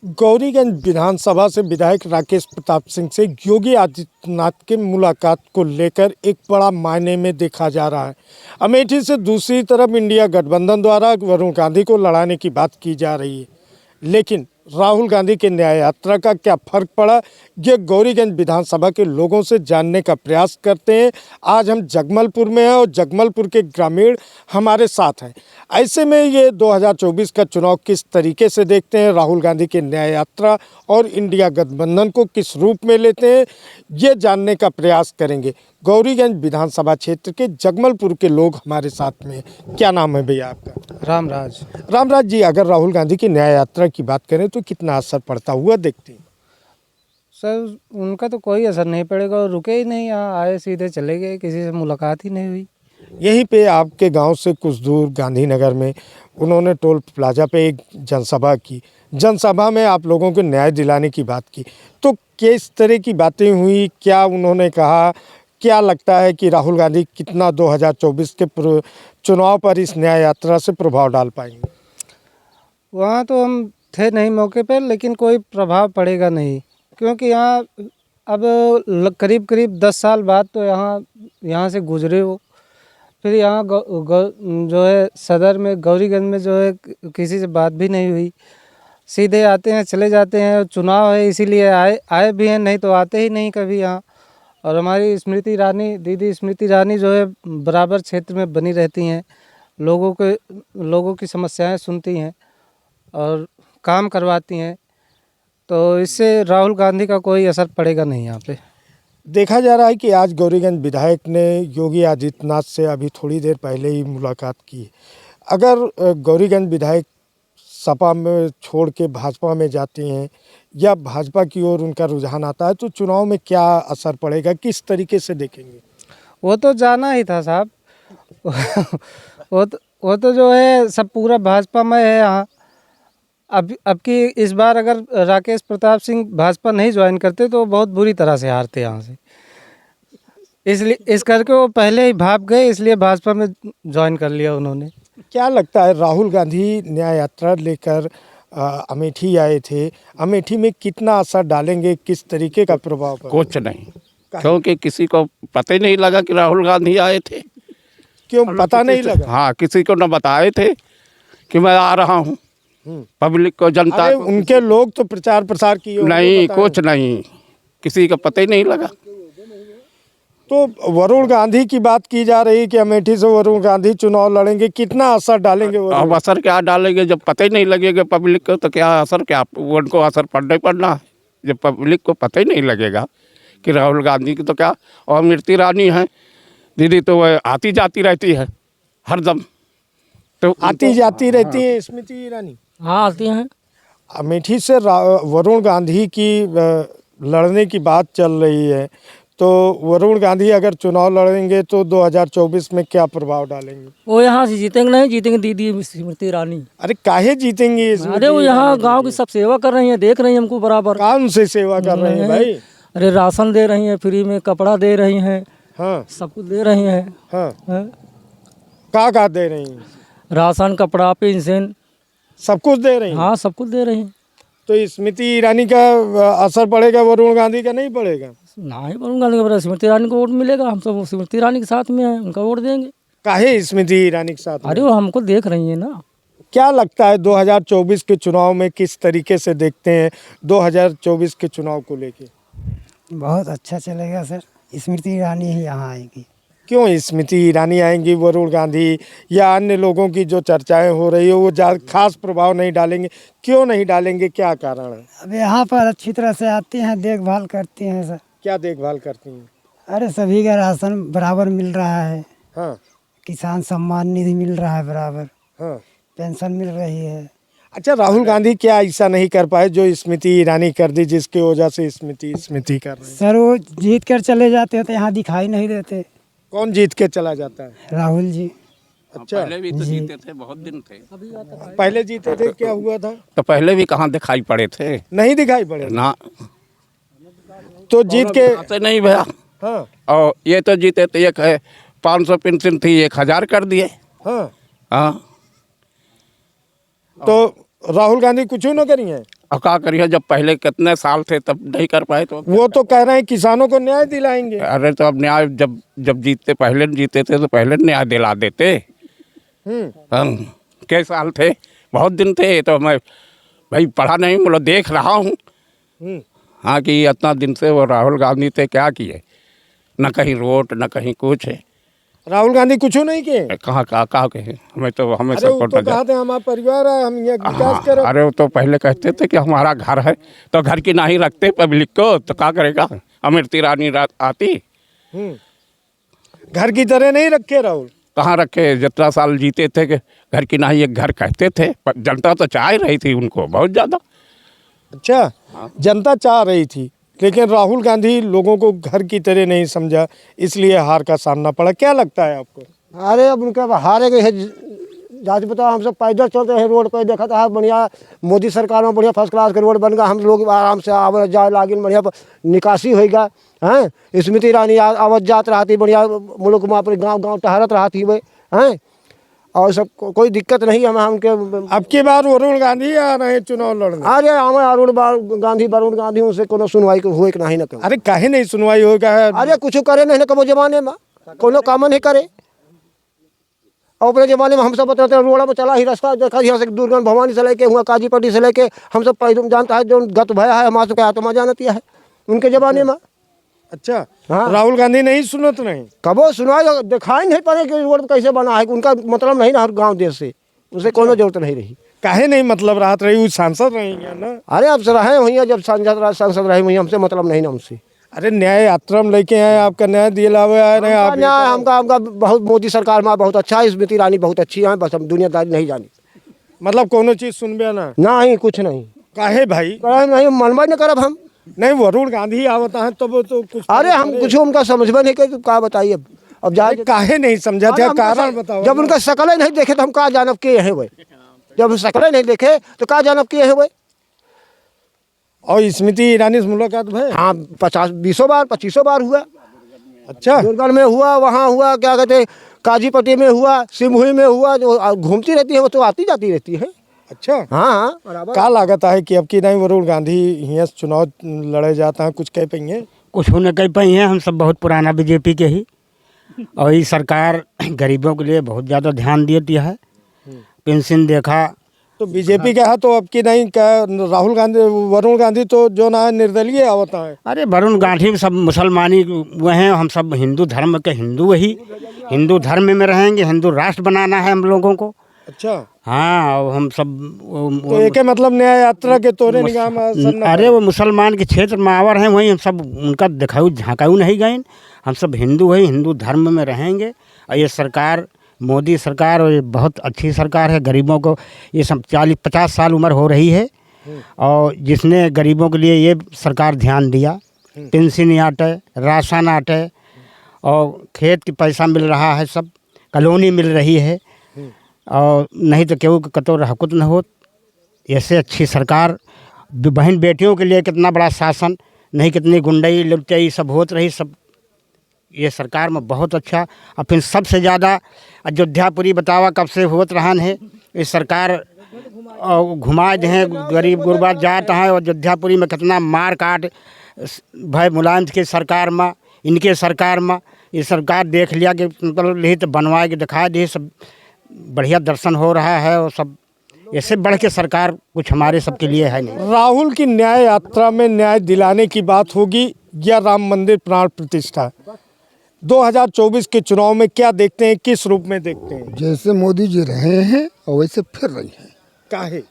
गौरीगंज विधानसभा से विधायक राकेश प्रताप सिंह से योगी आदित्यनाथ के मुलाकात को लेकर एक बड़ा मायने में देखा जा रहा है। अमेठी से दूसरी तरफ इंडिया गठबंधन द्वारा वरुण गांधी को लड़ाने की बात की जा रही है, लेकिन राहुल गांधी के न्याय यात्रा का क्या फर्क पड़ा, ये गौरीगंज विधानसभा के लोगों से जानने का प्रयास करते हैं। आज हम जगमलपुर में हैं और जगमलपुर के ग्रामीण हमारे साथ हैं। ऐसे में ये 2024 का चुनाव किस तरीके से देखते हैं, राहुल गांधी के न्याय यात्रा और इंडिया गठबंधन को किस रूप में लेते हैं, ये जानने का प्रयास करेंगे। गौरीगंज विधानसभा क्षेत्र के जगमलपुर के लोग हमारे साथ में हैं। क्या नाम है भैया आपका? रामराज जी, अगर राहुल गांधी की न्याय यात्रा की बात करें तो कितना असर पड़ता हुआ देखते हैं? सर, उनका तो कोई असर नहीं पड़ेगा और रुके ही नहीं, यहाँ आए सीधे चले गए, किसी से मुलाकात ही नहीं हुई। यहीं पे आपके गांव से कुछ दूर गांधीनगर में उन्होंने टोल प्लाजा पे एक जनसभा की। जनसभा में आप लोगों को न्याय दिलाने की बात की, तो किस तरह की बातें हुई, क्या उन्होंने कहा? क्या लगता है कि राहुल गांधी कितना 2024 के चुनाव पर इस न्याय यात्रा से प्रभाव डाल पाएंगे? वहाँ तो हम थे नहीं मौके पर, लेकिन कोई प्रभाव पड़ेगा नहीं, क्योंकि यहाँ अब करीब 10 साल बाद तो यहाँ से गुजरे हो। फिर यहाँ जो है सदर में गौरीगंज में जो है किसी से बात भी नहीं हुई, सीधे आते हैं चले जाते हैं। चुनाव है इसीलिए आए भी हैं, नहीं तो आते ही नहीं कभी यहाँ। और हमारी दीदी स्मृति ईरानी जो है बराबर क्षेत्र में बनी रहती हैं, लोगों की समस्याएं सुनती हैं और काम करवाती हैं, तो इससे राहुल गांधी का कोई असर पड़ेगा नहीं। यहाँ पे देखा जा रहा है कि आज गौरीगंज विधायक ने योगी आदित्यनाथ से अभी थोड़ी देर पहले ही मुलाकात की। अगर गौरीगंज विधायक सपा में छोड़ के भाजपा में जाते हैं या भाजपा की ओर उनका रुझान आता है, तो चुनाव में क्या असर पड़ेगा, किस तरीके से देखेंगे? वो तो जाना ही था साहब। वो तो जो है सब पूरा भाजपा में है यहाँ। अब की इस बार अगर राकेश प्रताप सिंह भाजपा नहीं ज्वाइन करते तो बहुत बुरी तरह से हारते यहाँ से, इसलिए इस करके वो पहले ही भाग गए, इसलिए भाजपा में ज्वाइन कर लिया उन्होंने। क्या लगता है, राहुल गांधी न्याय यात्रा लेकर अमेठी आए थे, अमेठी में कितना असर डालेंगे, किस तरीके का प्रभाव पड़ेगा? कुछ नहीं, क्योंकि किसी को पता ही नहीं लगा कि राहुल गांधी आए थे। क्यों पता नहीं लगा? हाँ, किसी को न बताए थे कि मैं आ रहा हूँ। पब्लिक को, जनता को, उनके लोग तो प्रचार प्रसार किए नहीं, कुछ नहीं, किसी को पता ही नहीं लगा। तो वरुण गांधी की बात की जा रही है कि अमेठी से वरुण गांधी चुनाव लड़ेंगे, कितना असर डालेंगे? अब असर क्या डालेंगे, जब पता ही नहीं लगेगा पब्लिक को तो क्या असर, क्या उनको असर पड़ना है। जब पब्लिक को पता ही नहीं लगेगा कि राहुल गांधी की तो क्या, और स्मृति ईरानी है दीदी, तो वह आती जाती रहती है हरदम। तो आती जाती रहती है स्मृति ईरानी? हाँ, आती हैं। अमेठी से वरुण गांधी की लड़ने की बात चल रही है, तो वरुण गांधी अगर चुनाव लड़ेंगे तो 2024 में क्या प्रभाव डालेंगे? वो यहाँ से जीतेंगे नहीं, जीतेंगे दीदी स्मृति ईरानी। अरे काहे जीतेंगे? अरे वो यहाँ गांव की सब सेवा कर रही हैं, देख रही हैं हमको बराबर। कौन से सेवा कर रहे हैं भाई? अरे राशन दे रही हैं, फ्री में कपड़ा दे रही हैं, हाँ, सब कुछ दे रही हैं। हाँ, का दे रही हैं? राशन, कपड़ा, पेंशन, सब कुछ दे रही हैं। हाँ, सब कुछ दे रही हैं। तो स्मृति ईरानी का असर पड़ेगा, वरुण गांधी का नहीं पड़ेगा? नहीं, वरुण गांधी का स्मृति ईरानी को वोट मिलेगा, हम सब स्मृति ईरानी के साथ में हैं, उनका वोट देंगे। काहे स्मृति ईरानी के साथ? अरे वो हमको देख रही है ना। क्या लगता है 2024 के चुनाव में किस तरीके से देखते हैं 2024 के चुनाव को लेके? बहुत अच्छा चलेगा सर, स्मृति ईरानी ही यहाँ आएगी। क्यों स्मृति ईरानी आएंगी, वरुण गांधी या अन्य लोगों की जो चर्चाएं हो रही है वो खास प्रभाव नहीं डालेंगे? क्यों नहीं डालेंगे, क्या कारण है? अब यहाँ पर अच्छी तरह से आती हैं, देखभाल करती हैं सर। क्या देखभाल करती हैं? अरे सभी का राशन बराबर मिल रहा है। हाँ, किसान सम्मान निधि मिल रहा है बराबर। हाँ, पेंशन मिल रही है। अच्छा, राहुल गांधी क्या ऐसा नहीं कर पाए जो स्मृति ईरानी कर दी, जिसकी वजह से स्मृति कर रहे हैं? सर वो जीत कर चले जाते हैं तो यहाँ दिखाई नहीं देते। कौन जीत के चला जाता है? राहुल जी। अच्छा, पहले भी तो जीते थे, बहुत दिन थे। पहले जीते थे, क्या हुआ था? तो पहले भी कहाँ दिखाई पड़े थे? नहीं दिखाई पड़े ना, तो जीत के नहीं भैया। हाँ, और ये तो जीते थे, एक है 500 पेंशन थी, 1000 कर दिए। हाँ, हाँ, तो राहुल गांधी कुछ न करी है? और क्या करिए, जब पहले कितने साल थे तब नहीं कर पाए तो वो तो कह रहे हैं किसानों को न्याय दिलाएंगे। अरे तो अब न्याय जब जब जीतते, पहले जीते थे तो पहले न्याय दिला देते। हम कई साल थे, बहुत दिन थे, तो मैं भाई पढ़ा नहीं, मतलब देख रहा हूँ। हाँ कि इतना दिन से वो राहुल गांधी थे, क्या किए, न कहीं रोड न कहीं कुछ है। राहुल गांधी कुछ नहीं किए। कहाँ कहे, हमें अरे वो तो कहते हैं हमारा परिवार है, हम ये विकास करें। अरे वो तो पहले कहते थे कि हमारा घर है, तो घर की नहीं रखते पब्लिक को, तो क्या करेगा। अमृति रानी आती, घर की तरह नहीं रखे राहुल। कहाँ रखे, जितना साल जीते थे कि घर की नहीं एक घर कहते थे, पर जनता तो चाह रही थी उनको बहुत ज़्यादा। अच्छा, जनता चाह रही थी, लेकिन राहुल गांधी लोगों को घर की तरह नहीं समझा, इसलिए हार का सामना पड़ा। क्या लगता है आपको? अरे अब उनका हारे गए है, जाति पता, हम सब पैदल चलते हैं रोड पर, देखा था बढ़िया मोदी सरकार में बढ़िया फर्स्ट क्लास का रोड बन गया, हम लोग आराम से आवा जा लागिन, बढ़िया निकासी होगा। हैं स्मृति ईरानी आवत जात रहती बढ़िया, मुल्क में अपने गांव गांव टहरत रहती हुए हैं, और सब कोई दिक्कत नहीं हमें हमके। अब की बार वरुण गांधी आ रहे हैं चुनाव लड़ने। अरे हमें वरुण गांधी उनसे कोनो सुनवाई हुए कि नहीं न करो। अरे काहे नहीं सुनवाई होगा? अरे कुछ करे नहीं न कबो जमाने में, कोनो काम नहीं करे। और अपने जमाने में हम सब बताते हैं, रोड में चला ही रास्ता देखा, यहाँ से दुर्गन भवानी से लेके हुआ काजीपट्टी से लेके हम सब पैदल जानता है, जो गत भया है हमारे सबके आत्मा जानती है उनके जमाने में। अच्छा, हाँ। राहुल गांधी नहीं सुनत नहीं, कबो सुनाई दिखाई नहीं पड़े कि रोड कैसे बना है, उनका मतलब नहीं ना हर गांव देश से, उनसे कोनो जरूरत नहीं रही। काहे नहीं मतलब राहत रही, वो सांसद रहेंगे ना। अरे अब से रहे वहीं, जब सांसद रहे वहीं, हमसे मतलब नहीं ना हमसे। अरे न्याय यात्रा में लेके आए, आपका न्याय दिला हुआ है नहीं? आप न्याय हमका बहुत, मोदी सरकार में बहुत अच्छा है, स्मृति ईरानी बहुत अच्छी है, बस हम दुनियादारी नहीं जानी। मतलब कोनो चीज सुनबे ना? नहीं कुछ नहीं। काहे भाई? नहीं मनवा नहीं करब हम। नहीं, वरुण गांधी आवता है तब तो कुछ। अरे हम कुछ उनका समझबे नहीं कर, क्या बताइए अब जाए। काहे नहीं समझा था, कारण बताओ। जब उनका शकल नहीं देखे तो हम कहा जानब के है वे, जब शकल नहीं देखे तो कहा जानब के है वे। और स्मृति ईरानी से मुलाकात भाई? हाँ 50-20 बार 25 बार हुआ। अच्छा, दुर्गढ़ में हुआ, वहाँ हुआ, क्या कहते काजीपट्टी में हुआ, सिमहुई में हुआ, जो घूमती रहती है वो तो आती जाती रहती है। अच्छा। हाँ बराबर। क्या लागत है कि अब की नहीं वरुण गांधी यहाँ चुनाव लड़े जाता है, कुछ कह पाएंगे? कुछ न कह पाई हैं, हम सब बहुत पुराना बीजेपी के ही, और ये सरकार गरीबों के लिए बहुत ज़्यादा ध्यान देती है। पेंशन देखा तो बीजेपी का है, तो अब की नहीं का राहुल गांधी वरुण गांधी तो जो ना निर्दलीय आवता है। अरे वरुण गांधी सब मुसलमानी वो हैं, हम सब हिंदू धर्म के हिंदू, ही हिंदू धर्म में रहेंगे, हिंदू राष्ट्र बनाना है हम लोगों को। अच्छा, हाँ, और हम सब तो एक मतलब न्याय यात्रा के तोरे निगाह में अरे वो मुसलमान के क्षेत्र में आवर हैं, वहीं हम सब उनका दिखाऊ झाँकाऊ नहीं गए। हम सब हिंदू हैं, हिंदू धर्म में रहेंगे। और ये सरकार, मोदी सरकार, और ये बहुत अच्छी सरकार है। गरीबों को ये सब 40-50 साल उम्र हो रही है, और जिसने गरीबों के लिए ये सरकार ध्यान दिया, पेंशन आटे, राशन आटे, और खेत की पैसा मिल रहा है, सब कॉलोनी मिल रही है, और नहीं तो केहू कतो रहकुत न हो। ऐसे अच्छी सरकार, बहन बेटियों के लिए कितना बड़ा शासन, नहीं कितनी गुंडई लुटाई सब होत रही, सब ये सरकार में बहुत अच्छा। और फिर सबसे ज़्यादा अयोध्यापुरी बतावा कब से होत रहन है, इस सरकार घुमा दें, गरीब गुरबा जात हैं, और अयोध्यापुरी में कितना मार काट भाई मुलायम के सरकार में, इनके सरकार में ये सरकार देख लिया कि मतलब यही तो बनवा के दिखा दे, सब बढ़िया दर्शन हो रहा है, और सब ऐसे बढ़ के सरकार कुछ हमारे सबके लिए है नहीं। राहुल की न्याय यात्रा में न्याय दिलाने की बात होगी या राम मंदिर प्राण प्रतिष्ठा? 2024 के चुनाव में क्या देखते हैं, किस रूप में देखते हैं? जैसे मोदी जी रहे हैं और वैसे फिर रही हैं। काहे?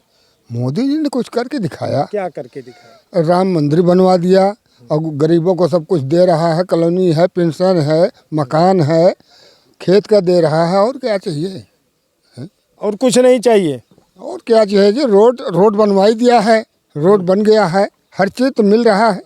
मोदी जी ने कुछ करके दिखाया। क्या करके दिखाया? राम मंदिर बनवा दिया, और गरीबों को सब कुछ दे रहा है, कॉलोनी है, पेंशन है, मकान है, खेत का दे रहा है, और क्या चाहिए? और कुछ नहीं चाहिए? और क्या चाहिए जी? रोड बनवाई दिया है, रोड बन गया है, हर चीज़ तो मिल रहा है,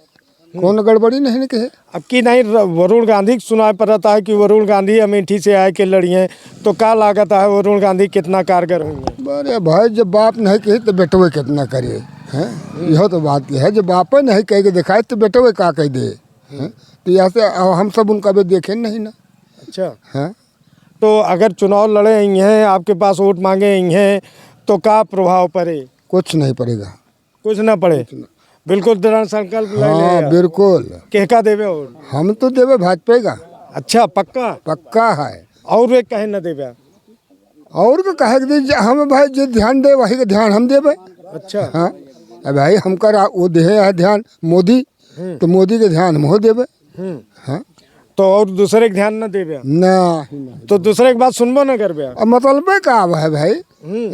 कौन गड़बड़ी नहीं कहे। अब की नहीं वरुण गांधी सुनाई पड़ता है कि वरुण गांधी अमेठी से आए के लड़िए, तो क्या लागत है वरुण गांधी कितना कारगर होंगे? अरे भाई, जब बाप नहीं कहे तो बेटवे कितना करे हैं? यह तो बात है, जब बाप नहीं कह के दिखाए तो बेटवे का कह दे हैं? तो यहाँ से हम सब उनका भी देखें नहीं ना। अच्छा, हैं? तो अगर चुनाव लड़े हैं, आपके पास वोट मांगे हैं, तो क्या प्रभाव पड़े? कुछ नहीं पड़ेगा। कुछ ना पड़े, बिल्कुल दृढ़ संकल्प ले हाँ ले बिल्कुल, केका देवे और हम तो देवे भाजपा का, अच्छा पक्का, पक्का है। और वे कहे न देवे। और तो कहे कि हम भाई जो ध्यान दे वही का ध्यान हम देवे। अच्छा हाँ अब भाई हम कर वो दे है ध्यान मोदी, तो मोदी के ध्यान हम हो देवे। हाँ तो और दूसरे के ध्यान न देवे ना, तो दूसरे की बात सुनबो न करबे। अब मतलब का है भाई,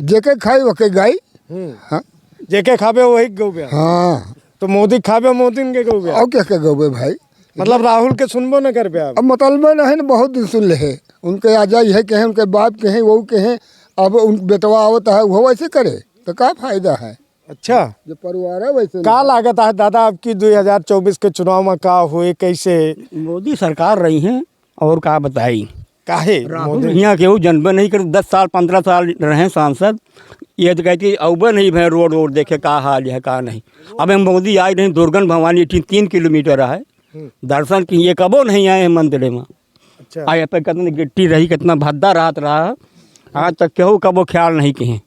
जेके खाई वके गाई। हाँ जेके खाबे वही गौबे। हाँ तो मोदी खाबे मोदी के गौबे, और क्या गौबे भाई, मतलब राहुल के सुनबो न करबे। अब मतलब नहीं ना, बहुत दिन सुन ले है उनके आजा ये कहें, उनके बाप कहें वो कहें, अब उन बेटवा आवता है वो वैसे करे तो क्या फायदा है। अच्छा जो परिवार है वैसे का लागत है दादा आपकी 2024 के चुनाव में का हुए कैसे मोदी सरकार रही है और का बताई, काहे राहुल यहाँ केहू जनबे नहीं कर, 10 साल 15 साल रहे सांसद, ये तो कहती अवबे नहीं भे रोड वोड देखे का हाल है का नहीं। अब हम मोदी आए नहीं, दुर्गन भवानी 3 किलोमीटर है, दर्शन किए कबो नहीं आए हैं मंदिर में। अच्छा आए पे कितनी गिट्टी रही, कितना भद्दा रात रहा, आज तक केहू कबो ख्याल नहीं किए।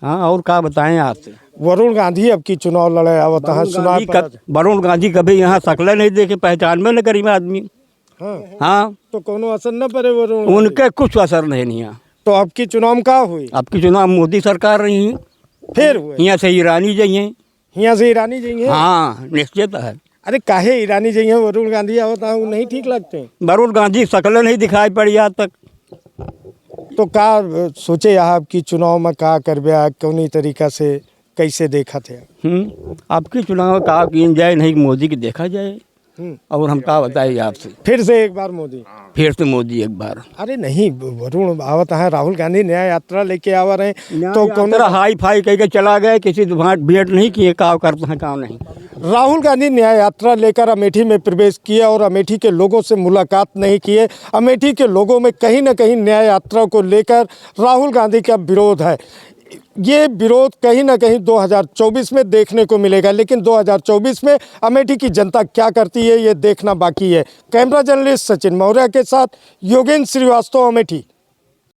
हाँ और का बताएं आपसे। वरुण गांधी अब की चुनाव लड़े आवत है सुनार वरुण गांधी कभी यहाँ शकल नहीं देखे, पहचान में न करी में आदमी। हाँ तो कोनो असर न पड़े वरुण, उनके कुछ असर नहीं है। तो अब की चुनाव में का हुई, अब की चुनाव मोदी सरकार रही है, फिर हुए यहाँ से ईरानी जाइए। यहाँ से ईरानी जाइए। हाँ निश्चित है। अरे काहे ईरानी जाइए, वरुण गांधी आवत है वो नहीं ठीक लगते। वरुण गांधी शकल नहीं दिखाई पड़ी आज तक। तो का सोचे आप की चुनाव में का करबे, कौनी तरीका से कैसे देखा थे। आपकी चुनाव का किन जाए नहीं, मोदी की देखा जाए। और हम का बताइए आपसे, फिर से एक बार मोदी, फिर से मोदी एक बार। अरे नहीं वरुण आवत है, राहुल गांधी न्याय यात्रा लेके आवा रहे तो कौन तो हाई फाई कह के चला गए, किसी भेंट नहीं किए, काम करते हैं काम नहीं। राहुल गांधी न्याय यात्रा लेकर अमेठी में प्रवेश किया और अमेठी के लोगों से मुलाकात नहीं किए। अमेठी के लोगों में कहीं न कहीं न्याय यात्रा को लेकर राहुल गांधी का विरोध है। ये विरोध कहीं ना कहीं 2024 में देखने को मिलेगा, लेकिन 2024 में अमेठी की जनता क्या करती है ये देखना बाकी है। कैमरा जर्नलिस्ट सचिन मौर्य के साथ योगेंद्र श्रीवास्तव, अमेठी।